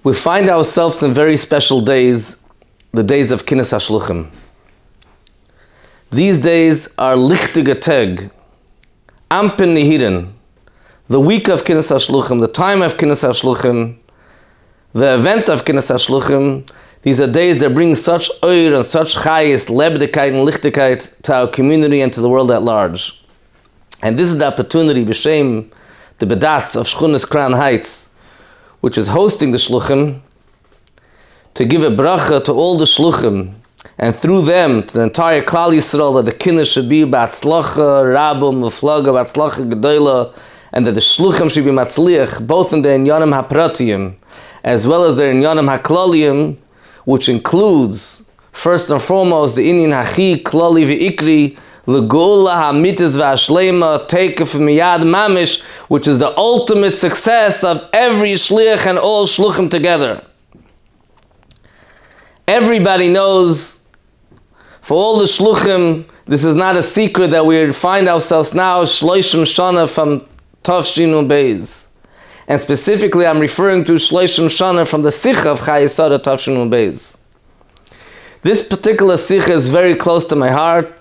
We find ourselves in very special days, the days of Kינוס השלוחים. These days are lichtige Tag, Ampen Nihiren, the week of Kינוס השלוחים, the time of Kינוס השלוחim, the event of Kינוס השלוחim. These are days that bring such oir and such chayis, lebedikait and lichtigkeit to our community and to the world at large. And this is the opportunity, b'shem the bedats of Shchunas Crown Heights, which is hosting the shluchim, to give a bracha to all the shluchim, and through them to the entire Klal Yisrael, that the Kינוס should be b'atzlacha rabum v'flaga b'atzlacha gedola, and that the shluchim should be matzliach, both in the inyanim hapratiyim, as well as the inyanim haklaliyim, which includes, first and foremost, the inyan hachi klali v'ikri, l'geula hamitis v'ashlema, teikef miyad mamish, which is the ultimate success of every shliach and all shluchim together. Everybody knows, for all the shluchim, this is not a secret that we find ourselves now shloishim shana from Tavshinu Beis. And specifically, I'm referring to shloishim shana from the Sicha of Chayesada Tavshinu Beis. This particular Sicha is very close to my heart.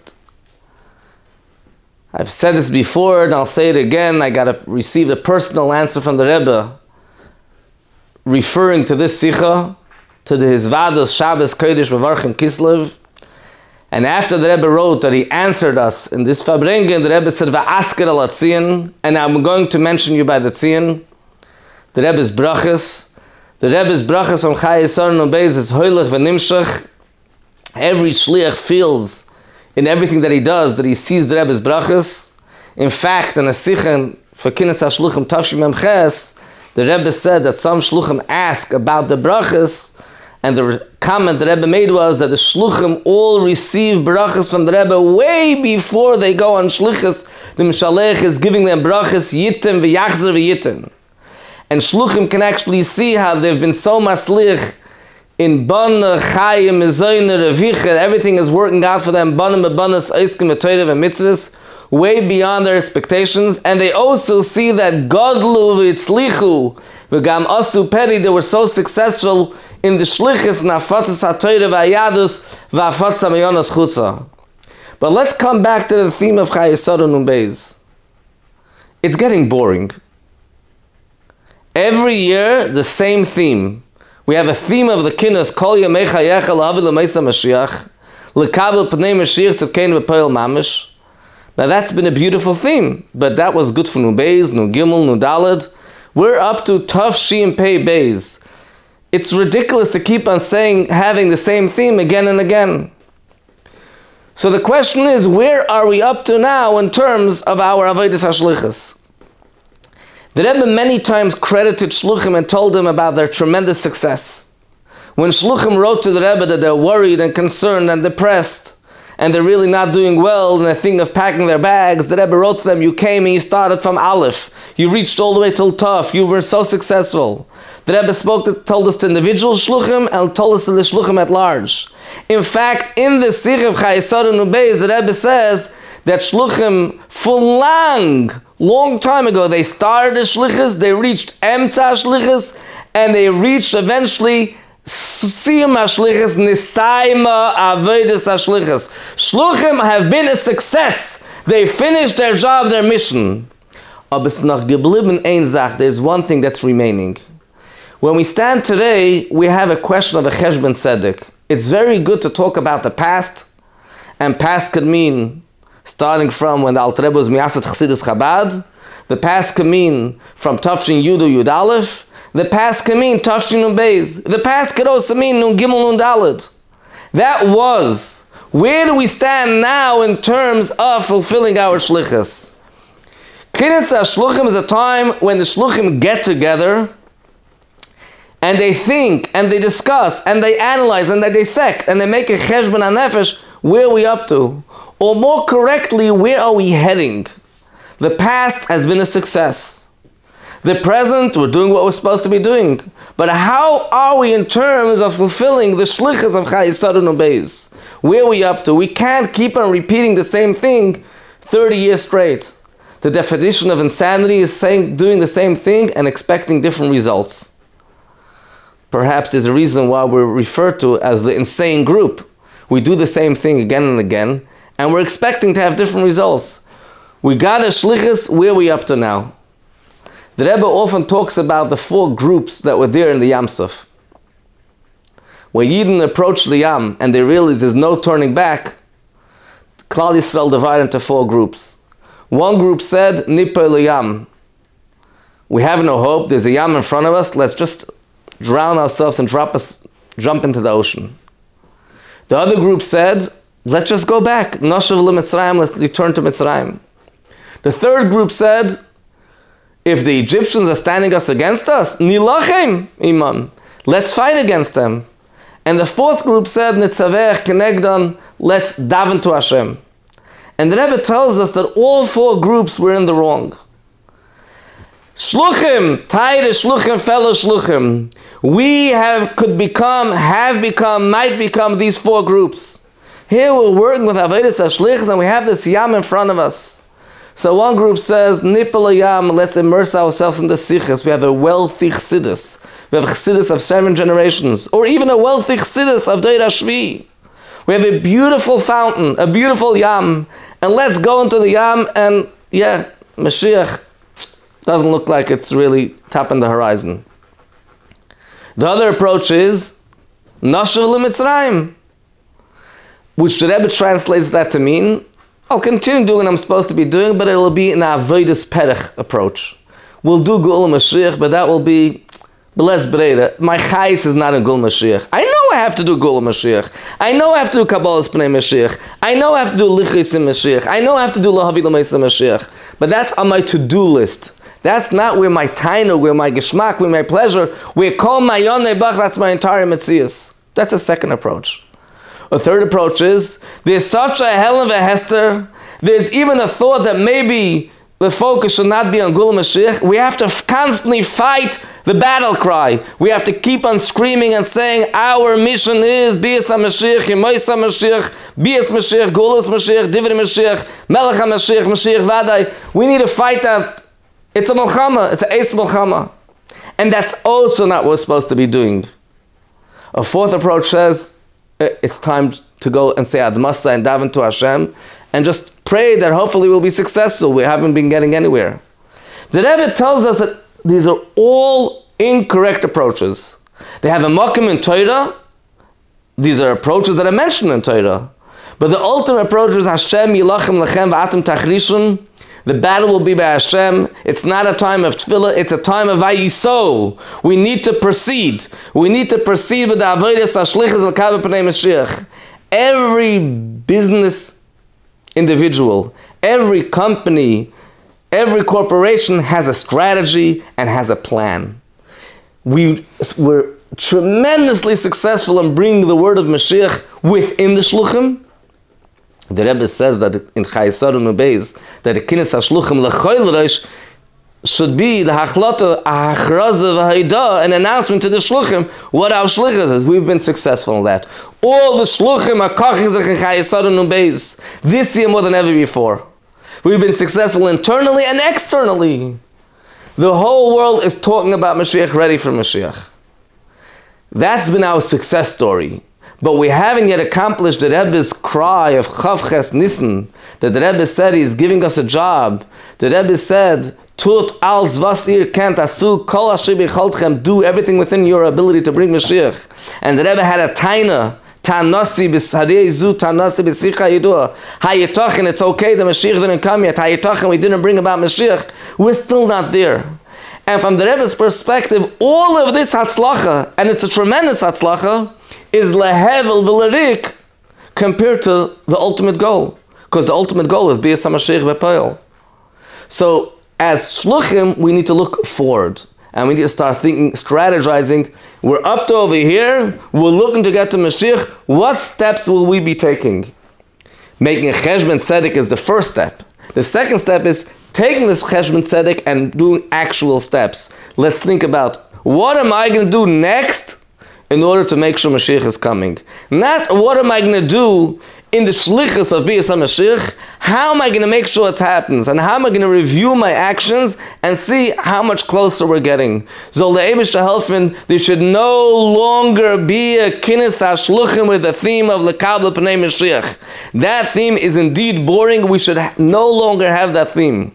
I've said this before, and I'll say it again. I got to receive a personal answer from the Rebbe referring to this Sicha, to the Hizvados Shabbos Kodesh Bevarchim Kislev. And after the Rebbe wrote that he answered us in this Fabrengen, the Rebbe said, Va'asker al Tzion, and I'm going to mention you by the Tzion. The Rebbe's brachas. The Rebbe's brachas on Chayesar no Beis is hoilich v'nimshach. Every shliach feels in everything that he does that he sees the Rebbe's brachas. In fact, in a sicha for Kינוס השלוחים Tavshim Mem Ches, the Rebbe said that some shluchim ask about the brachas, and the comment the Rebbe made was that the shluchim all receive brachas from the Rebbe way before they go on shlichus. The Mishalech is giving them brachas yitim v'yachzer v'yitim. And shluchim can actually see how they've been so maslich in Bana, Chayim, Mezoyne, Revicher, everything is working out for them, Bana, Mebanas, Oiskim, Metoirev, and Mitzvahs, way beyond their expectations. And they also see that Godlu, V'itzlichu, V'gam Asu Peri, they were so successful in the Shlichus, Nafatzas HaToirev, V'ayadus, V'afatzas Mayonas Chutza. But let's come back to the theme of Chayesar Nun Beis. It's getting boring. Every year, the same theme. We have a theme of the Kינוס, Kol Yamei Chayecha L'Havi L'Meisa Mashiach, L'Kabel Pnei Mashiach Tzedkein V'Poel Mamish. Now that's been a beautiful theme, but that was good for Nu Beis, Nu Gimel, Nu Daled. We're up to Tav Shin Pei Beis. It's ridiculous to keep on having the same theme again and again. So the question is, where are we up to now in terms of our Avodas HaShlichus? The Rebbe many times credited shluchim and told them about their tremendous success. When shluchim wrote to the Rebbe that they're worried and concerned and depressed, and they're really not doing well, and they're thinking of packing their bags, the Rebbe wrote to them, you came and you started from Aleph. You reached all the way till Taf. You were so successful. The Rebbe told us to individual shluchim and told us to the shluchim at large. In fact, in the Sikh of Chayesar Nun Beis, the Rebbe says that shluchim for long time ago, they started the shlichus, they reached Emtza shlichus, and they reached eventually Siyum shlichus, Nistaima Avodas shlichus. Shluchim have been a success. They finished their job, their mission. Aber es noch geblieben ein Sach, there's one thing that's remaining. When we stand today, we have a question of a cheshbon tzedek. It's very good to talk about the past, and past could mean starting from when the Alter Rebbe was Miyasat Chassidus Chabad. The past can mean from Tavshin Yudu Yud Aleph. The past can mean Tavshin Nun Beis. The past could also mean Nun Gimel Nun Daled. That was, where do we stand now in terms of fulfilling our shlichus? Kינוס HaShluchim is a time when the shluchim get together and they think and they discuss and they analyze and they dissect and they make a cheshbon hanefesh. Where are we up to? Or more correctly, where are we heading? The past has been a success. The present, we're doing what we're supposed to be doing. But how are we in terms of fulfilling the shlichus of Chayesar Nun Beis? Where are we up to? We can't keep on repeating the same thing 30 years straight. The definition of insanity is doing the same thing and expecting different results. perhaps there's a reason why we're referred to as the insane group. We do the same thing again and again, and we're expecting to have different results. We got a shlichus, where are we up to now? The Rebbe often talks about the 4 groups that were there in the Yam Suf. When Yidden approached the Yam and they realized there's no turning back, Klal Yisrael divided into 4 groups. One group said, Nipel Yam. We have no hope, there's a Yam in front of us, let's just drown ourselves and jump into the ocean. The other group said, let's just go back. Noshav leMitzrayim, let's return to Mitzrayim. The third group said, if the Egyptians are standing us against us, Nilachem imam, let's fight against them. And the fourth group said, Nitzavech kenegdan, let's daven to Hashem. And the Rebbe tells us that all 4 groups were in the wrong. Shluchim, Taire Shluchim, fellow Shluchim. We have become, might become these 4 groups. Here we're working with Avodas HaShlichus and we have this Yam in front of us. So one group says, Nipel Yam, let's immerse ourselves in the Sichas. We have a wealthy Chassidus. We have a Chassidus of 7 generations. Or even a wealthy Chassidus of Deir Shvi. We have a beautiful fountain, a beautiful Yam. And let's go into the Yam and, yeah, Mashiach doesn't look like it's really tapping the horizon. The other approach is, Noshav leMitzrayim, which the Rebbe translates that to mean, I'll continue doing what I'm supposed to be doing, but it'll be an Avodas Perech approach. We'll do Gul Mashiach, but that will be Beles Breira. My Chais is not a Gul Mashiach. I know I have to do Gul Mashiach. I know I have to do Kabbalas Pnei Mashiach. I know I have to do Lichis in Mashiach. I know I have to do Lahavi L'Meisa Mashiach. But that's on my to-do list. That's not where my tainu, where my geschmack, where my pleasure, where kol mayonei bach, that's my entire metzias. That's a second approach. A third approach is, there's such a hell of a hester, there's even a thought that maybe the focus should not be on Gul Mashiach. We have to constantly fight the battle cry. We have to keep on screaming and saying, our mission is Bias HaMashiach, Yemois HaMashiach, Bias Mashiach, Gulas Mashiach, Divrei Mashiach, Melech HaMashiach, Mashiach Vadai. We need to fight that. It's a Melchama, it's an Eis Melchama. And that's also not what we're supposed to be doing. A fourth approach says, it's time to go and say Admasa and daven to Hashem and just pray that hopefully we'll be successful. We haven't been getting anywhere. The Rebbe tells us that these are all incorrect approaches. They have a makom in Torah. These are approaches that are mentioned in Torah. But the ultimate approach is Hashem yilachem lechem v'atem tachrishun. The battle will be by Hashem. It's not a time of tefillah, it's a time of vayiso. We need to proceed. We need to proceed with the avodas hashlichus al kav pnei Mashiach. Every business individual, every company, every corporation has a strategy and has a plan. We were tremendously successful in bringing the word of Mashiach within the shluchim. The Rebbe says that in Chayesarun Ubeis that the Kines HaShluchim L'choil Reish should be the Hachlata, Hachraza V'Haida, an announcement to the Shluchim what our Shlichus is. We've been successful in that. All the Shluchim are Kachizach in Chayesarun Ubeis this year more than ever before. We've been successful internally and externally. The whole world is talking about Mashiach, ready for Mashiach. That's been our success story. But we haven't yet accomplished the Rebbe's cry of Chav Ches Nissen, that the Rebbe said he's giving us a job. The Rebbe said, Tut als was ihr kennt, asu kol asher bicholtchem, do everything within your ability to bring Mashiach. And the Rebbe had a taina, Tanasi b'sadei zu, Tanasi b'sicha yidua. Hayitachin, it's okay, the Mashiach didn't come yet. Hayitachin, we didn't bring about Mashiach. We're still not there. And from the Rebbe's perspective, all of this hatzlacha, and it's a tremendous hatzlacha, is lehevel v'lerik compared to the ultimate goal. Because the ultimate goal is Bias HaMashiach b'Poel. So, as shluchim, we need to look forward. And we need to start thinking, strategizing. We're up to over here. We're looking to get to Mashiach. What steps will we be taking? Making a cheshbon tzedek is the first step. The second step is taking this cheshbon tzedek and doing actual steps. Let's think about, what am I going to do next in order to make sure Mashiach is coming? Not what am I going to do in the shlichus of Bias HaMashiach, how am I going to make sure it happens? And how am I going to review my actions and see how much closer we're getting? Zol the Eibishter helfen, there should no longer be a Kines HaShluchim with the theme of Lekabel Pnei Mashiach. That theme is indeed boring. We should no longer have that theme.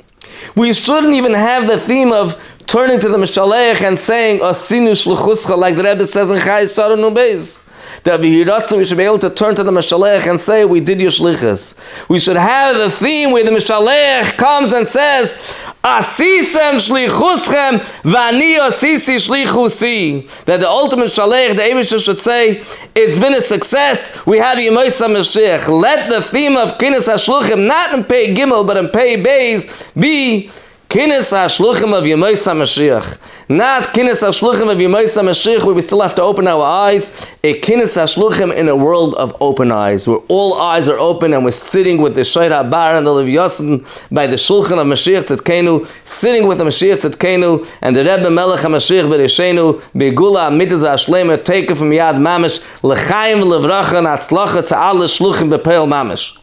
We shouldn't even have the theme of turning to the Mishalech and saying, Asinu Shluchuscha, like the Rebbe says in Chai Sarah Nubeis. That we should be able to turn to the Mishalech and say, we did your shlichus. We should have the theme where the Mishalech comes and says, Asisem shlichuschem v'ani asisi shlichusi. That the ultimate Shalech, the Eibishter should say, it's been a success, we have Yemois HaMashiach. Let the theme of Kines HaShluchim, not in Pei Gimel, but in Pei Beis, be Kines HaShluchim of Yemois HaMashiach. Not Kines HaShluchim of Yemois HaMashiach, where we still have to open our eyes. A Kines HaShluchim in a world of open eyes, where all eyes are open and we're sitting with the Shoyr HaBar and the Lev Yosin by the Shulchan of Mashiach Tzidkenu, sitting with the Mashiach Tzidkenu and the Rebbe Melech HaMashiach Bereshenu, Begula Amitas HaShlema, take it from Yad Mamish, L'chaim L'vracha, Natzlacha Tza'al Shluchim Bepeil Mamish.